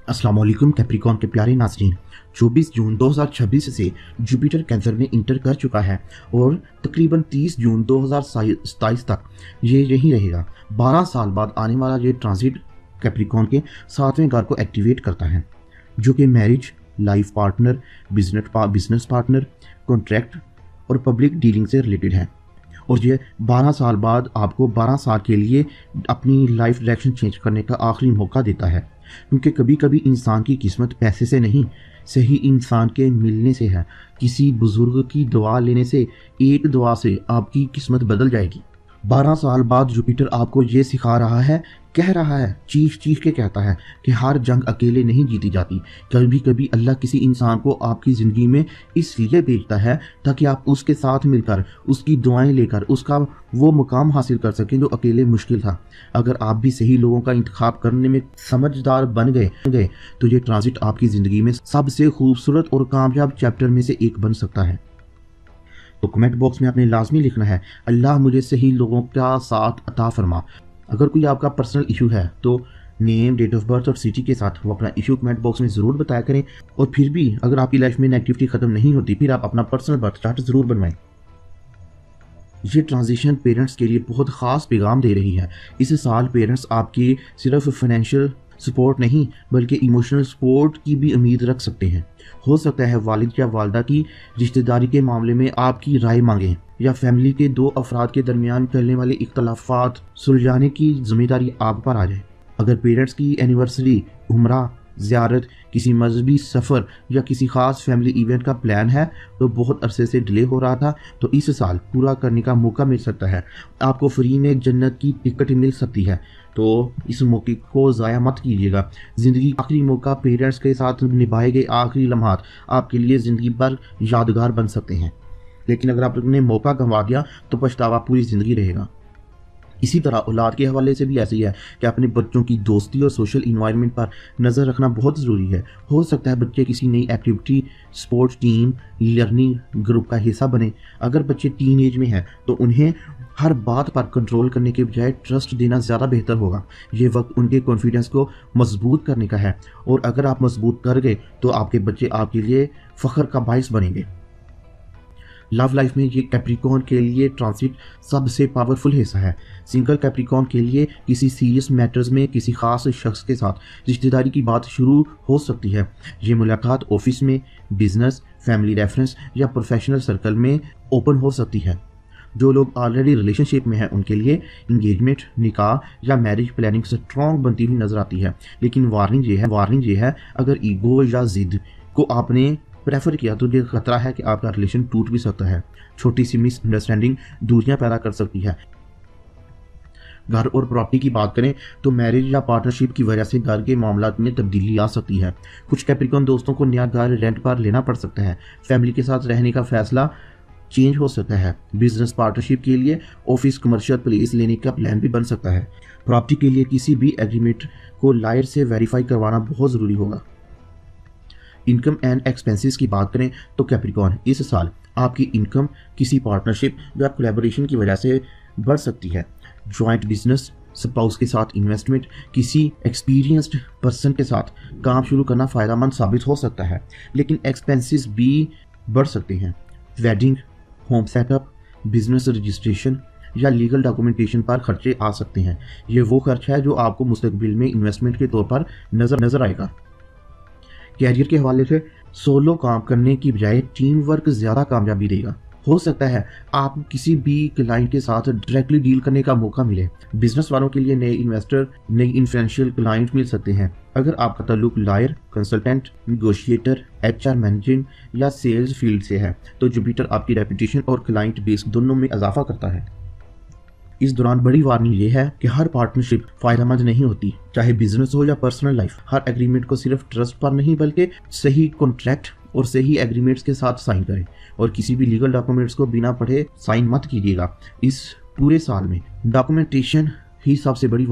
अस्सलाम वालेकुम कैप्रिकॉर्न के प्यारे नाज़रीन। 24 जून 2026 से जुपिटर कैंसर में इंटर कर चुका है और तकरीबन 30 जून 2027 तक ये यहीं रहेगा। 12 साल बाद आने वाला ये ट्रांजिट कैप्रिकॉर्न के 7वें घर को एक्टिवेट करता है, जो कि marriage, life partner, business partner, contract और पब्लिक डीलिंग से रिलेटेड है। और ये 12 साल बाद आपको 12 साल के लिए अपनी लाइफ डायरेक्शन चेंज करने का आखिरी मौका देता है, क्योंकि कभी कभी इंसान की किस्मत पैसे से नहीं, सही इंसान के मिलने से है। किसी बुजुर्ग की दुआ लेने से, एक दुआ से आपकी किस्मत बदल जाएगी। 12 साल बाद जुपिटर आपको ये सिखा रहा है, कह रहा है, चीख चीख के कहता है कि हर जंग अकेले नहीं जीती जाती। कभी कभी अल्लाह किसी इंसान को आपकी ज़िंदगी में इसलिए भेजता है ताकि आप उसके साथ मिलकर, उसकी दुआएं लेकर उसका वो मुकाम हासिल कर सकें जो अकेले मुश्किल था। अगर आप भी सही लोगों का इंतखाब करने में समझदार बन गए तो ये ट्रांजिट आपकी ज़िंदगी में सबसे खूबसूरत और कामयाब चैप्टर में से एक बन सकता है। तो कमेंट बॉक्स में आपने लाजमी लिखना है, अल्लाह मुझे सही लोगों का साथ अता फरमा। अगर कोई आपका पर्सनल इशू है तो नेम, डेट ऑफ बर्थ और सिटी के साथ वो अपना इशू कमेंट बॉक्स में ज़रूर बताया करें। और फिर भी अगर आपकी लाइफ में नेगेटिविटी ख़त्म नहीं होती, फिर आप अपना पर्सनल बर्थ चार्ट ज़रूर बनवाएं। ये ट्रांजिशन पेरेंट्स के लिए बहुत ख़ास पैगाम दे रही है। इस साल पेरेंट्स आपकी सिर्फ फाइनेंशियल सपोर्ट नहीं बल्कि इमोशनल सपोर्ट की भी उम्मीद रख सकते हैं। हो सकता है वालिद या वालदा की रिश्तेदारी के मामले में आपकी राय मांगें, या फैमिली के दो अफराद के दरमियान चलने वाले इख्तलाफात सुलझाने की जिम्मेदारी आप पर आ जाए। अगर पेरेंट्स की एनिवर्सरी, उम्रा, ज़ियारत, किसी मजहबी सफ़र या किसी ख़ास फैमिली इवेंट का प्लान है तो बहुत अरसे से डिले हो रहा था, तो इस साल पूरा करने का मौका मिल सकता है। आपको फ्री में जन्नत की टिकट मिल सकती है, तो इस मौके को ज़ाया मत कीजिएगा। ज़िंदगी का आखिरी मौका, पेरेंट्स के साथ निभाए गए आखिरी लम्हात आपके लिए ज़िंदगी भर यादगार बन सकते हैं। लेकिन अगर आपने मौका गंवा दिया तो पछतावा पूरी ज़िंदगी रहेगा। इसी तरह औलाद के हवाले से भी ऐसे ही है कि अपने बच्चों की दोस्ती और सोशल इन्वायरमेंट पर नज़र रखना बहुत ज़रूरी है। हो सकता है बच्चे किसी नई activity, sports team, learning group का हिस्सा बने। अगर बच्चे टीन एज में हैं तो उन्हें हर बात पर कंट्रोल करने के बजाय ट्रस्ट देना ज़्यादा बेहतर होगा। ये वक्त उनके कॉन्फिडेंस को मजबूत करने का है, और अगर आप मजबूत कर गए तो आपके बच्चे आपके लिए फ़ख्र का बाइस बनेंगे। लव लाइफ में ये कैप्रिकॉर्न के लिए ट्रांजिट सबसे पावरफुल हिस्सा है। सिंगल कैप्रिकॉर्न के लिए किसी सीरियस मैटर्स में किसी खास शख्स के साथ रिश्तेदारी की बात शुरू हो सकती है। ये मुलाकात ऑफिस में, बिजनेस, फैमिली रेफरेंस या प्रोफेशनल सर्कल में ओपन हो सकती है। जो लोग ऑलरेडी रिलेशनशिप में हैं उनके लिए इंगेजमेंट, निकाह या मैरिज प्लानिंग स्ट्रॉन्ग बनती हुई नजर आती है। लेकिन वार्निंग ये है अगर ईगो या जिद को आपने प्रेफर किया तो ये खतरा है कि आपका रिलेशन टूट भी सकता है। छोटी सी मिसअंडरस्टैंडिंग दूरियां पैदा कर सकती है। घर और प्रॉपर्टी की बात करें तो मैरिज या पार्टनरशिप की वजह से घर के मामलात में तब्दीली आ सकती है। कुछ कैप्रिकॉर्न दोस्तों को नया घर रेंट पर लेना पड़ सकता है। फैमिली के साथ रहने का फैसला चेंज हो सकता है। बिजनेस पार्टनरशिप के लिए ऑफिस, कमर्शियल प्लेस लेने का प्लान भी बन सकता है। प्रॉपर्टी के लिए किसी भी एग्रीमेंट को लायर से वेरीफाई करवाना बहुत ज़रूरी होगा। इनकम एंड एक्सपेंसेस की बात करें तो कैप्रिकॉर्न इस साल आपकी इनकम किसी पार्टनरशिप या कोलैबोरेशन की वजह से बढ़ सकती है। जॉइंट बिजनेस, स्पाउस के साथ इन्वेस्टमेंट, किसी एक्सपीरियंस्ड पर्सन के साथ काम शुरू करना फ़ायदेमंद साबित हो सकता है। लेकिन एक्सपेंसेस भी बढ़ सकते हैं। Wedding, home setup, business registration या लीगल डॉक्यूमेंटेशन पर खर्चे आ सकते हैं। ये वो खर्च है जो आपको मुस्तकबिल में इन्वेस्टमेंट के तौर पर नज़र आएगा। कैरियर के हवाले से सोलो काम करने की बजाय टीम वर्क ज़्यादा कामयाबी देगा। हो सकता है आप किसी भी क्लाइंट के साथ डायरेक्टली डील करने का मौका मिले। बिजनेस वालों के लिए नए इन्वेस्टर, नई इन्फ्लुएंशियल क्लाइंट मिल सकते हैं। अगर आपका ताल्लुक lawyer, consultant, negotiator, HR managing या सेल्स फील्ड से है तो जुपिटर आपकी रेपुटेशन और क्लाइंट बेस दोनों में इजाफा करता है। इस दौरान बड़ी वार्निंग ये है कि हर पार्टनरशिप फायदेमंद नहीं होती, चाहे बिजनेस हो या पर्सनल लाइफ। हर एग्रीमेंट को सिर्फ ट्रस्ट पर नहीं बल्कि सही कॉन्ट्रैक्ट और सही एग्रीमेंट्स के साथ साइन करें, और किसी भी लीगल डॉक्यूमेंट्स को बिना पढ़े साइन मत कीजिएगा। इस पूरे साल में डॉक्यूमेंटेशन ही सबसे बड़ी